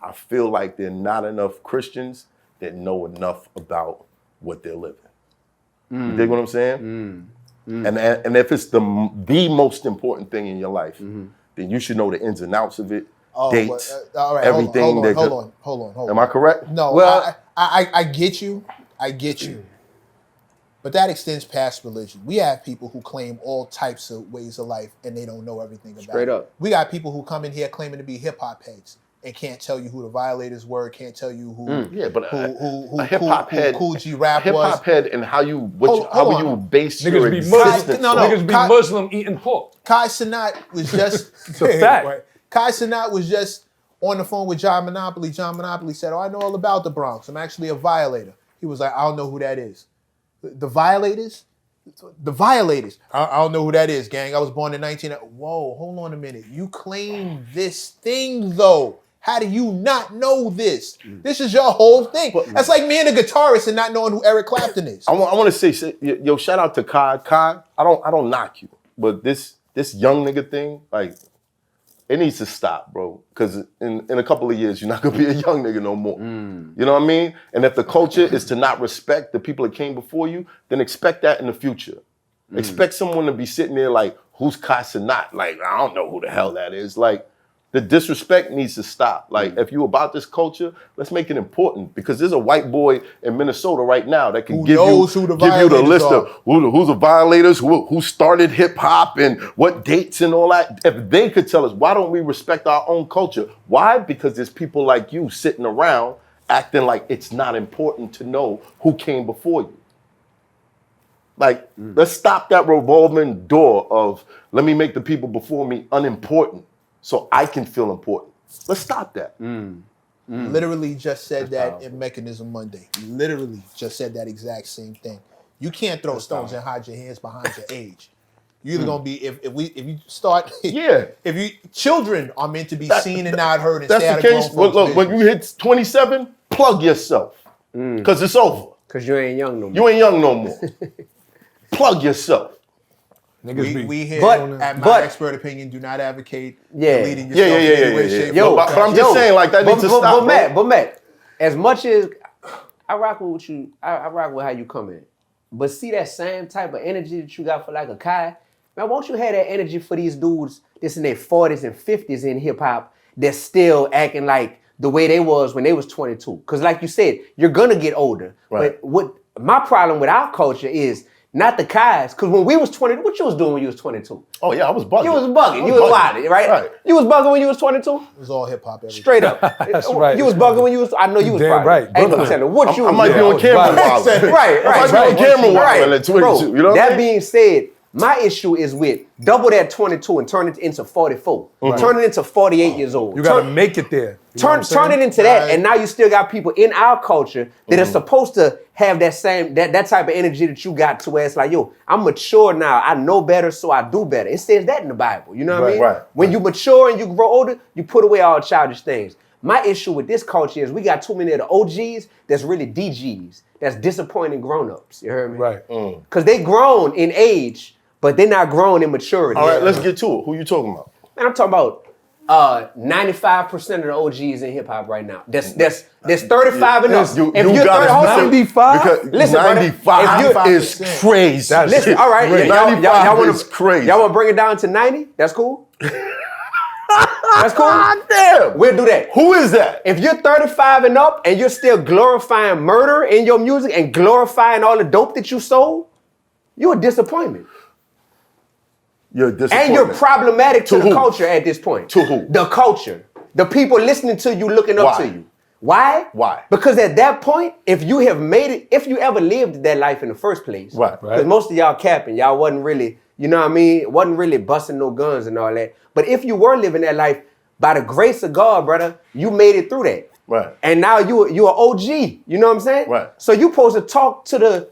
I feel like there are not enough Christians that know enough about what they're living. You dig what I'm saying? And if it's the most important thing in your life, then you should know the ins and outs of it, dates, all right, everything. Hold on. Am I correct? No, well, I get you. I get you. But that extends past religion. We have people who claim all types of ways of life and they don't know everything about it. Straight up. We got people who come in here claiming to be hip hop heads and can't tell you who the Violators were, can't tell you who a hip hop head, Cool G Rap was. Hip hop head, and how you base your Niggas be existence. Niggas be Muslim eating pork. Cenat was just it's a fact. Right. Cenat was just on the phone with John Monopoly. John Monopoly said, "Oh, I know all about the Bronx. I'm actually a violator." He was like, "I don't know who that is." The Violators? The Violators. I don't know who that is, gang. I was born in 19... Whoa, hold on a minute. You claim this thing, though. How do you not know this? This is your whole thing. That's like me and a guitarist and not knowing who Eric Clapton is. I want to say, yo, shout out to Keyz. Keyz, I don't knock you, but this young nigga thing, like, it needs to stop, bro. Because in a couple of years, you're not gonna be a young nigga no more. You know what I mean? And if the culture is to not respect the people that came before you, then expect that in the future. Expect someone to be sitting there like, who's Cenat? Like, I don't know who the hell that is. Like, the disrespect needs to stop. Like, if you about this culture, let's make it important. Because there's a white boy in Minnesota right now that can give you the list of who's the violators, who started hip hop and what dates and all that. If they could tell us, why don't we respect our own culture? Why? Because there's people like you sitting around acting like it's not important to know who came before you. Like, let's stop that revolving door of, let me make the people before me unimportant so I can feel important. Let's stop that. Literally just said that in Mechanism Monday. Literally just said that exact same thing. You can't throw stones and hide your hands behind your age. You're either gonna be if you start children are meant to be seen and not heard and stay out of grown folks' Look, when you hit 27, plug yourself. Cause it's over. Cause you ain't young no more. You ain't young no more. Plug yourself. We here at My Expert Opinion do not advocate deleting yourself in any way, shape, or but I'm just saying, like, that needs to stop. But Matt, as much as I rock with you, I rock with how you come in. But see that same type of energy that you got for like a Keyz, man, won't you have that energy for these dudes that's in their 40s and 50s in hip hop that's still acting like the way they was when they was 22? Because like you said, you're gonna get older. Right. But what my problem with our culture is not the Keyz, because when we was 20, what you was doing when you was 22? Oh yeah, I was bugging. You was bugging. You was wilding, right? You was bugging when you was 22? It was all hip hop. Straight up. That's right. You was bugging when you was, I know you was damn right. Ain't no telling what you was I might be on camera wilding. Right. I might be on camera wilding at 22. Bro, you know that being said, my issue is with double that 22 and turn it into 44. Turn it into 48 years old. You gotta make it there. Turn it into that, and now you still got people in our culture that are supposed to have that same that type of energy that you got to where it's like, yo, I'm mature now. I know better, so I do better. It says that in the Bible. You know what I mean? Right. When you mature and you grow older, you put away all childish things. My issue with this culture is we got too many of the OGs that's really DGs. That's disappointing grown-ups. You heard me? Right. Because they grown in age, but they're not grown in maturity. All right, let's get to it. Who you talking about? Man, I'm talking about 95% of the OGs in hip hop right now. That's 35 and up. If you're 95? Listen, 95 is crazy. Listen, all right, 95 is crazy. Y'all want to bring it down to 90? That's cool. That's cool. Damn. We'll do that. Who is that? If you're 35 and up and you're still glorifying murder in your music and glorifying all the dope that you sold, you're a disappointment. You're a disappointment. And you're problematic to the culture at this point. To who? The culture. The people listening to you, looking up to you. Why? Why? Because at that point, if you have made it, if you ever lived that life in the first place, because most of y'all capping, y'all wasn't really, you know what I mean? Wasn't really busting no guns and all that. But if you were living that life, by the grace of God, brother, you made it through that. Right. And now you're OG. You know what I'm saying? Right. So you supposed to talk to the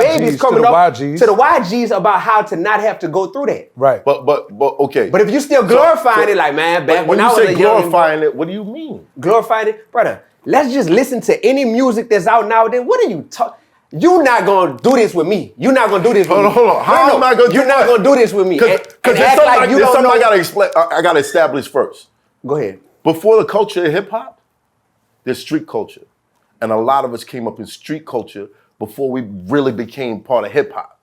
babies coming up, to the YGs about how to not have to go through that. Right. But okay. But if you still glorifying it, like, man, back when I was a young, glorifying it, what do you mean? Glorifying it, brother. Let's just listen to any music that's out nowadays. What are you talking? You're not gonna do this with me. You're not gonna do this with me. Hold on. How am I gonna do You're not gonna do this with me. Because there's something I gotta explain. I gotta establish first. Go ahead. Before the culture of hip hop, there's street culture. And a lot of us came up in street culture before we really became part of hip hop.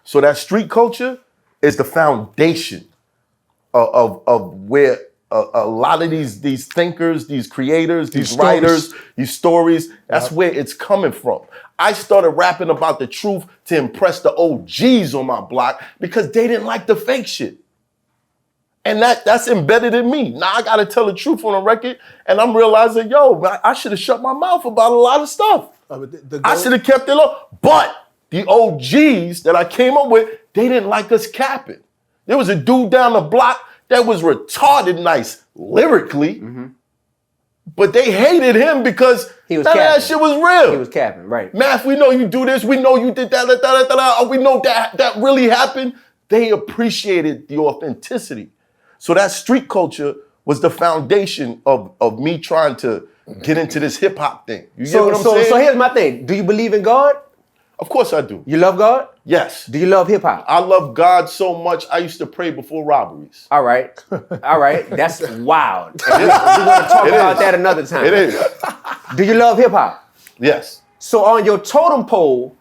So that street culture is the foundation of where a lot of these thinkers, these creators, these writers, these stories, that's where it's coming from. I started rapping about the truth to impress the OGs on my block because they didn't like the fake shit. And that's embedded in me. Now I gotta tell the truth on a record, and I'm realizing, yo, I should have shut my mouth about a lot of stuff. I should have kept it low. But the OGs that I came up with, they didn't like us capping. There was a dude down the block that was retarded nice lyrically, but they hated him because that shit was real. He was capping, right. Math, we know you do this. We know you did that. We know that really happened. They appreciated the authenticity. So that street culture was the foundation of me trying to get into this hip hop thing. You get what I'm saying? So here's my thing. Do you believe in God? Of course I do. You love God? Yes. Do you love hip hop? I love God so much, I used to pray before robberies. All right. That's wild. We're going to talk about that another time. It is. Do you love hip hop? Yes. So on your totem pole,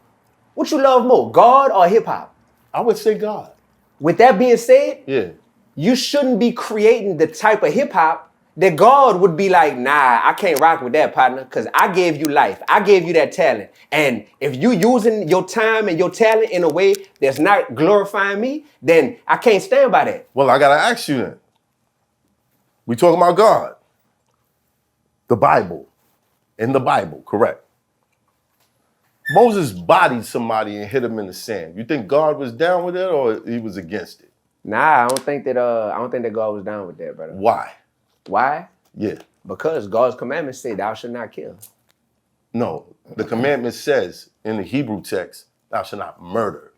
what you love more, God or hip hop? I would say God. With that being said, Yeah. you shouldn't be creating the type of hip hop that God would be like, nah, I can't rock with that, partner, because I gave you life. I gave you that talent. And if you using your time and your talent in a way that's not glorifying me, then I can't stand by that. Well, I got to ask you then. We talking about God. The Bible. In the Bible, correct. Moses bodied somebody and hit him in the sand. You think God was down with it or he was against it? Nah, I don't think that God was down with that, brother. Why? Why? Yeah. Because God's commandments say thou shalt not kill. No, the commandment says in the Hebrew text, thou shalt not murder.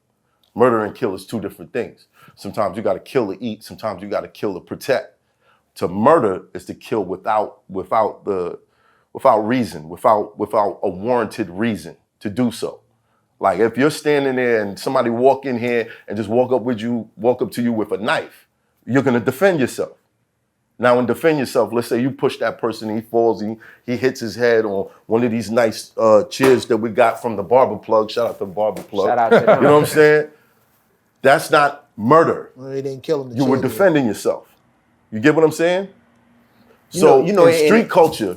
Murder and kill is two different things. Sometimes you got to kill to eat. Sometimes you got to kill to protect. To murder is to kill without reason, without a warranted reason to do so. Like if you're standing there and somebody walk in here and just walk up to you with a knife, you're gonna defend yourself. Now, in defend yourself, let's say you push that person, he falls, he hits his head on one of these nice chairs that we got from the barber plug. Shout out to the barber plug. Shout out to them. You know what I'm saying? That's not murder. Well, they didn't kill him. You were defending yourself. You get what I'm saying? So in street culture,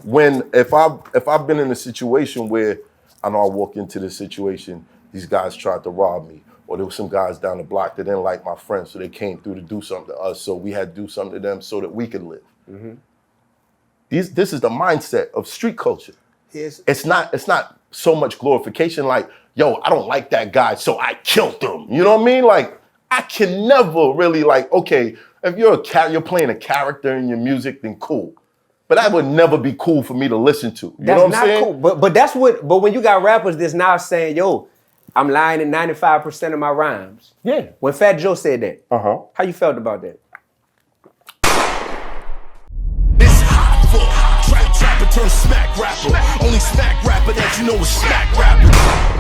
when if I've been in a situation where I know I walk into this situation, these guys tried to rob me, or there were some guys down the block that didn't like my friends, so they came through to do something to us, so we had to do something to them so that we could live. This is the mindset of street culture. It's not so much glorification like, yo, I don't like that guy, so I killed him. You know what I mean? Like, I can never really like, okay, if you're playing a character in your music, then cool. But that would never be cool for me to listen to. You know what I'm saying? Cool. But when you got rappers that's now saying, yo, I'm lying in 95% of my rhymes. Yeah. When Fat Joe said that, how you felt about that? It's Hoffa, trapper turn smack rapper. Only smack rapper that you know is smack rapper.